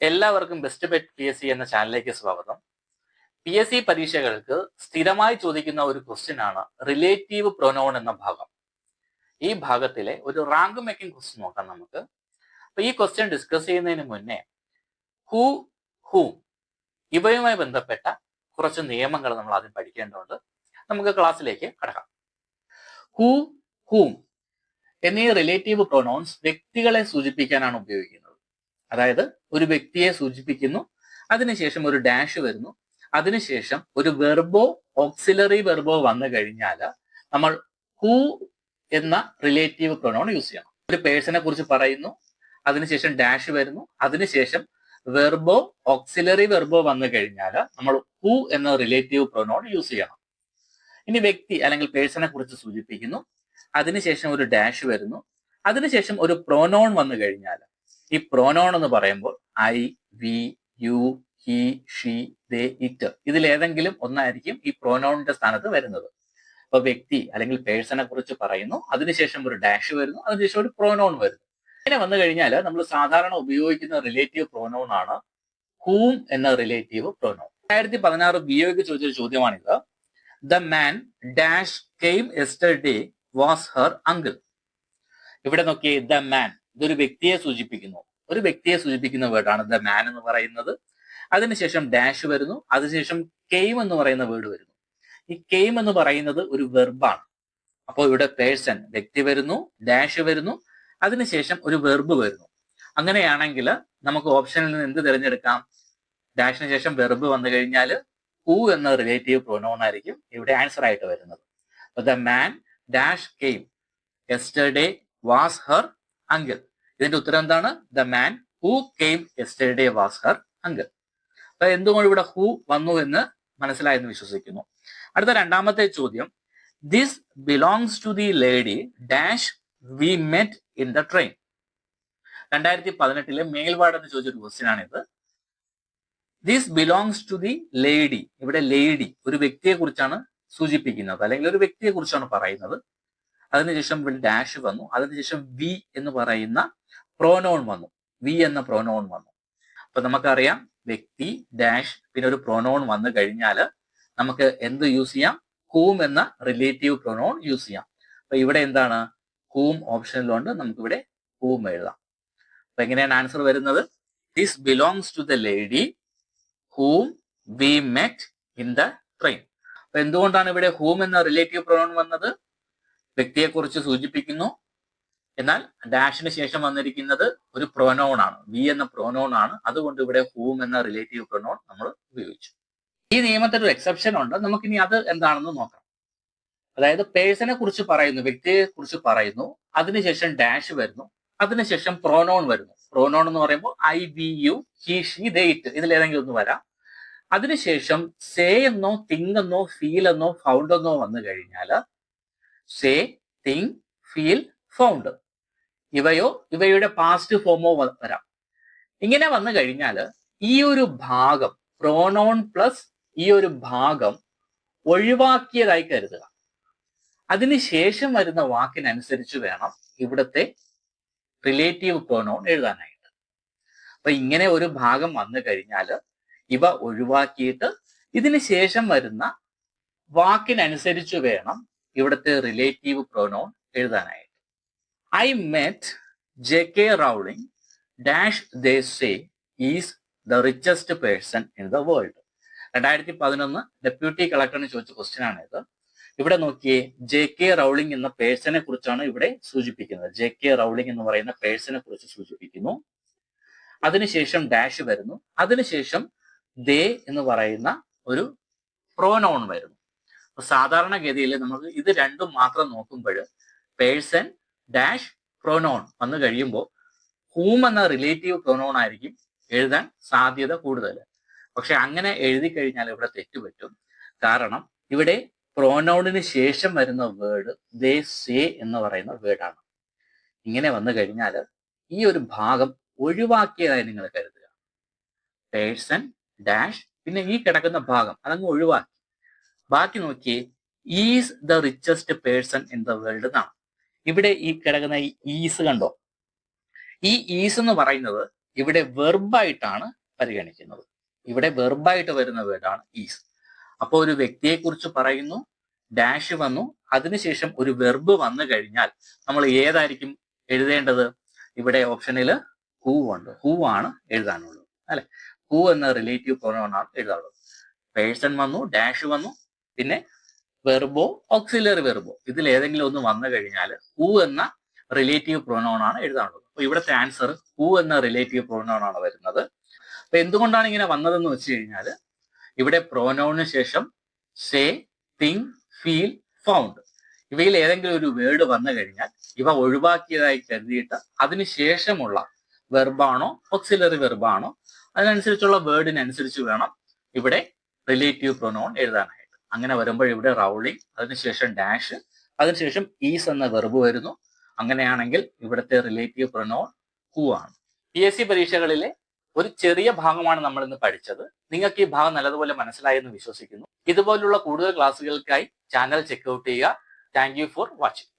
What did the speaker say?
എല്ലാവർക്കും best bet PSC എന്ന ചാനലിലേക്ക് സ്വാഗതം. PSC പരീക്ഷകൾക്ക് സ്ഥിരമായി ചോദിക്കുന്ന ഒരു ക്വസ്റ്റ്യൻ ആണ് റിലേറ്റീവ് പ്രൊനൗൺ എന്ന ഭാഗം. ഈ ഭാഗത്തിലെ ഒരു റാങ്ക് മേക്കിംഗ് ക്വസ്റ്റ്യൻ നോക്കാം നമുക്ക്. അപ്പൊ ഈ ക്വസ്റ്റ്യൻ ഡിസ്കസ് ചെയ്യുന്നതിന് മുന്നേ ഹൂ, ഹൂം ഇവയുമായി ബന്ധപ്പെട്ട കുറച്ച് നിയമങ്ങൾ നമ്മൾ ആദ്യം പഠിക്കേണ്ടതുണ്ട്. നമുക്ക് ക്ലാസ്സിലേക്ക് കടക്കാം. ഹൂ, ഹൂം എന്നീ റിലേറ്റീവ് പ്രൊനൗൺസ് വ്യക്തികളെ സൂചിപ്പിക്കാനാണ് ഉപയോഗിക്കുന്നത്. അതായത് ഒരു വ്യക്തിയെ സൂചിപ്പിക്കുന്നു, അതിനുശേഷം ഒരു ഡാഷ് വരുന്നു, അതിനുശേഷം ഒരു വെർബോ ഓക്സിലറി വെർബോ വന്നു കഴിഞ്ഞാൽ നമ്മൾ ഹൂ എന്ന റിലേറ്റീവ് പ്രൊനൗൺ യൂസ് ചെയ്യണം. ഒരു പേഴ്സണെ കുറിച്ച് പറയുന്നു, അതിനുശേഷം ഡാഷ് വരുന്നു, അതിനുശേഷം വെർബോ ഓക്സിലറി വെർബോ വന്നു കഴിഞ്ഞാൽ നമ്മൾ ഹൂ എന്ന റിലേറ്റീവ് പ്രൊനൗൺ യൂസ് ചെയ്യണം. ഇനി വ്യക്തി അല്ലെങ്കിൽ പേഴ്സണെ കുറിച്ച് സൂചിപ്പിക്കുന്നു, അതിനുശേഷം ഒരു ഡാഷ് വരുന്നു, അതിനുശേഷം ഒരു പ്രൊനൗൺ വന്നു കഴിഞ്ഞാൽ ഈ പ്രൊനൗൺ എന്ന് പറയുമ്പോൾ I, we, you, he, she, they, it ഇതിലേതെങ്കിലും ഒന്നായിരിക്കും ഈ പ്രൊനൗണിന്റെ സ്ഥാനത്ത് വരുന്നത്. അപ്പൊ വ്യക്തി അല്ലെങ്കിൽ പേഴ്സണെ കുറിച്ച് പറയുന്നു, അതിനുശേഷം ഒരു ഡാഷ് വരുന്നു, അതിനുശേഷം ഒരു പ്രൊനൗൺ വരുന്നു. ഇങ്ങനെ വന്നു കഴിഞ്ഞാൽ നമ്മൾ സാധാരണ ഉപയോഗിക്കുന്ന റിലേറ്റീവ് പ്രൊനൗൺ ആണ് ഹൂം എന്ന റിലേറ്റീവ് പ്രൊനൗൺ. 2016 BOക്ക് ചോദിച്ചൊരു ചോദ്യമാണിത്. The man dash came yesterday was her uncle. ഇവിടെ നോക്കിയേ, ദ മാൻ ഇതൊരു വ്യക്തിയെ സൂചിപ്പിക്കുന്നു. ഒരു വ്യക്തിയെ സൂചിപ്പിക്കുന്ന വേർഡാണ് ദ മാൻ എന്ന് പറയുന്നത്. അതിനുശേഷം ഡാഷ് വരുന്നു, അതിനുശേഷം കെയിം എന്ന് പറയുന്ന വേർഡ് വരുന്നു. ഈ കെയിം എന്ന് പറയുന്നത് ഒരു വെർബാണ്. അപ്പോൾ ഇവിടെ പേഴ്സൺ വ്യക്തി വരുന്നു, ഡാഷ് വരുന്നു, അതിനുശേഷം ഒരു വെർബ് വരുന്നു. അങ്ങനെയാണെങ്കിൽ നമുക്ക് ഓപ്ഷനിൽ നിന്ന് എന്ത് തിരഞ്ഞെടുക്കാം? ഡാഷിന് ശേഷം വെർബ് വന്നു കഴിഞ്ഞാൽ ഹൂ എന്ന റിലേറ്റീവ് പ്രൊനൗൺ ആയിരിക്കും ഇവിടെ ആൻസർ ആയിട്ട് വരുന്നത്. The man dash came yesterday was her uncle. ഇതിന്റെ ഉത്തരം എന്താണ്? The man who came yesterday was her uncle. അപ്പൊ എന്തുകൊണ്ട് ഇവിടെ ഹൂ വന്നു എന്ന് മനസ്സിലായെന്ന് വിശ്വസിക്കുന്നു. അടുത്ത രണ്ടാമത്തെ ചോദ്യം, this belongs to the lady dash we met in the train. 2018 മേൽവാടെന്ന് ചോദിച്ചൊരു ക്വസ്റ്റ്യൻ ആണിത്. This belongs to the lady, ഇവിടെ ലേഡി ഒരു വ്യക്തിയെ കുറിച്ചാണ് സൂചിപ്പിക്കുന്നത്, അല്ലെങ്കിൽ ഒരു വ്യക്തിയെ കുറിച്ചാണ് പറയുന്നത്. അതിനുശേഷം ഡാഷ് വന്നു, അതിനുശേഷം വി എന്ന് പറയുന്ന പ്രോനോൺ വന്നു, വി എന്ന പ്രോനോൺ വന്നു. അപ്പൊ നമുക്കറിയാം വ്യക്തി ഡാഷ് പിന്നെ ഒരു പ്രോനോൺ വന്നു കഴിഞ്ഞാൽ നമുക്ക് എന്ത് യൂസ് ചെയ്യാം? ഹൂം എന്ന റിലേറ്റീവ് പ്രൊനൗൺ യൂസ് ചെയ്യാം. അപ്പൊ ഇവിടെ എന്താണ്? ഹൂം ഓപ്ഷനിലുണ്ട്, നമുക്കിവിടെ ഹൂം എഴുതാം. അപ്പൊ എങ്ങനെയാണ് ആൻസർ വരുന്നത്? This belongs to the lady whom we met in the train. അപ്പൊ എന്തുകൊണ്ടാണ് ഇവിടെ ഹൂം എന്ന റിലേറ്റീവ് പ്രൊനൗൺ വന്നത്? വ്യക്തിയെക്കുറിച്ച് സൂചിപ്പിക്കുന്നു, എന്നാൽ ഡാഷിന് ശേഷം വന്നിരിക്കുന്നത് ഒരു പ്രൊനൗൺ ആണ്, വി എന്ന പ്രൊനൗൺ ആണ്. അതുകൊണ്ട് ഇവിടെ ഹൂം എന്ന റിലേറ്റീവ് പ്രൊനൗൺ നമ്മൾ ഉപയോഗിച്ചു. ഈ നിയമത്തിൽ ഒരു എക്സെപ്ഷൻ ഉണ്ട്, നമുക്കിനി അത് എന്താണെന്ന് നോക്കാം. അതായത് പേഴ്സണെ കുറിച്ച് പറയുന്നു, വ്യക്തിയെ കുറിച്ച് പറയുന്നു, അതിനുശേഷം ഡാഷ് വരുന്നു, അതിനുശേഷം പ്രൊനൗൺ വരുന്നു. പ്രൊനൗൺ എന്ന് പറയുമ്പോൾ I, we, you, he, she, they, it ഇതിലേതെങ്കിലും ഒന്ന് വരാം. അതിനുശേഷം സേ എന്നോ തിങ്ക് എന്നോ ഫീൽ എന്നോ ഫൗണ്ട് എന്നോ വന്നു കഴിഞ്ഞാൽ സേ, തിങ്ക്, ഫീൽ, ഫൗണ്ട് ഇവയുടെ പാസ്റ്റ് ഫോമോ വരാം. ഇങ്ങനെ വന്നു കഴിഞ്ഞാൽ ഈ ഒരു ഭാഗം പ്രോനൗൺ പ്ലസ് ഈ ഒരു ഭാഗം ഒഴിവാക്കിയതായി കരുതുക. അതിനുശേഷം വരുന്ന വാക്കിനനുസരിച്ച് വേണം ഇവിടുത്തെ റിലേറ്റീവ് പ്രോനൗൺ എഴുതാനായിട്ട്. അപ്പൊ ഇങ്ങനെ ഒരു ഭാഗം വന്നു കഴിഞ്ഞാൽ ഇവ ഒഴിവാക്കിയിട്ട് ഇതിന് ശേഷം വരുന്ന വാക്കിനനുസരിച്ച് വേണം ഇവിടുത്തെ റിലേറ്റീവ് പ്രൊനൗൺ എഴുതാനായിട്ട്. I met J.K. Rowling dash they say is the richest person in the world. 2011 deputy കളക്ടറിന് ചോദിച്ച ക്വസ്റ്റ്യൻ ആണ് ഇത്. ഇവിടെ നോക്കിയേ, J.K. Rowling എന്ന പേഴ്സണെ കുറിച്ചാണ് ഇവിടെ സൂചിപ്പിക്കുന്നത്. J.K. Rowling എന്ന് പറയുന്ന പേഴ്സണെ കുറിച്ച് സൂചിപ്പിക്കുന്നു. അതിനുശേഷം ഡാഷ് വരുന്നു, അതിനുശേഷം ദേ എന്ന് പറയുന്ന ഒരു പ്രോനൗൺ വരുന്നു. സാധാരണഗതിയിൽ നമുക്ക് ഇത് രണ്ടും മാത്രം നോക്കുമ്പോൾ പേഴ്സൺ ഡാഷ് പ്രൊനൗൺ വന്നു കഴിയുമ്പോൾ ഹൂം എന്ന റിലേറ്റീവ് പ്രൊനൗൺ ആയിരിക്കും എഴുതാൻ സാധ്യത കൂടുതൽ. പക്ഷെ അങ്ങനെ എഴുതി കഴിഞ്ഞാൽ ഇവിടെ തെറ്റുപറ്റും. കാരണം ഇവിടെ പ്രൊനൗണിന് ശേഷം വരുന്ന വേർഡ് ദേ സേ എന്ന് പറയുന്ന വേർഡാണ്. ഇങ്ങനെ വന്നു കഴിഞ്ഞാൽ ഈ ഒരു ഭാഗം ഒഴിവാക്കിയതായി നിങ്ങൾ കരുതുക. പേഴ്സൺ ഡാഷ് പിന്നെ ഈ കിടക്കുന്ന ഭാഗം അതങ്ങ് ഒഴിവാക്കി. ബാക്കി നോക്കിയേ, is the richest person in the world എന്നാണ്. ഇവിടെ ഈ കിടക്കുന്ന ഈ ഈസ് കണ്ടോ? ഈ ഈസ് എന്ന് പറയുന്നത് ഇവിടെ വെർബായിട്ടാണ് പരിഗണിക്കുന്നത്. ഇവിടെ വെർബായിട്ട് വരുന്ന വേർഡാണ് ഈസ്. അപ്പോൾ ഒരു വ്യക്തിയെക്കുറിച്ച് പറയുന്നു, ഡാഷ് വന്നു, അതിനുശേഷം ഒരു വെർബ് വന്നു കഴിഞ്ഞാൽ നമ്മൾ ഏതായിരിക്കും എഴുതേണ്ടത്? ഇവിടെ ഓപ്ഷനിൽ ഹൂ ഉണ്ട്, ഹൂ ആണ് എഴുതാനുള്ളത് അല്ലെ. ഹൂ എന്ന റിലേറ്റീവ് പ്രൊനൗൺ ആണ് എഴുതാനുള്ളത്. പേഴ്സൺ വന്നു, ഡാഷ് വന്നു, പിന്നെ വെർബോ ഓക്സിലറി വെർബോ ഇതിൽ ഏതെങ്കിലും ഒന്ന് വന്നു കഴിഞ്ഞാൽ ഹൂ എന്ന റിലേറ്റീവ് പ്രൊനൗൺ ആണ് എഴുതാനുള്ളത്. അപ്പൊ ഇവിടുത്തെ ആൻസർ ഹൂ എന്ന റിലേറ്റീവ് പ്രൊനൗൺ ആണ് വരുന്നത്. അപ്പൊ എന്തുകൊണ്ടാണ് ഇങ്ങനെ വന്നതെന്ന് വെച്ച് കഴിഞ്ഞാൽ ഇവിടെ പ്രോനൗണിന് ശേഷം സേ, തിങ്ക്, ഫീൽ, ഫൗണ്ട് ഇവയിൽ ഏതെങ്കിലും ഒരു വേർഡ് വന്നു കഴിഞ്ഞാൽ ഇവ ഒഴിവാക്കിയതായി കരുതിയിട്ട് അതിനുശേഷമുള്ള വെർബാണോ ഓക്സിലറി വെർബാണോ അതിനനുസരിച്ചുള്ള വേർഡിനനുസരിച്ച് വേണം ഇവിടെ റിലേറ്റീവ് പ്രൊനൗൺ എഴുതാനായിട്ട്. അങ്ങനെ വരുമ്പോൾ ഇവിടെ റൗളിംഗ്, അതിനുശേഷം ഡാഷ്, അതിനുശേഷം ഈസ് എന്ന വെർബ് വരുന്നു. അങ്ങനെയാണെങ്കിൽ ഇവിടുത്തെ റിലേറ്റീവ് പ്രൊനൗൺ ഹൂ ആണ്. PSC പരീക്ഷകളിലെ ഒരു ചെറിയ ഭാഗമാണ് നമ്മൾ ഇന്ന് പഠിച്ചത്. നിങ്ങൾക്ക് ഈ ഭാഗം നല്ലതുപോലെ മനസ്സിലായെന്ന് വിശ്വസിക്കുന്നു. ഇതുപോലുള്ള കൂടുതൽ ക്ലാസ്സുകൾക്കായി ചാനൽ ചെക്ക്ഔട്ട് ചെയ്യുക. Thank you for watching.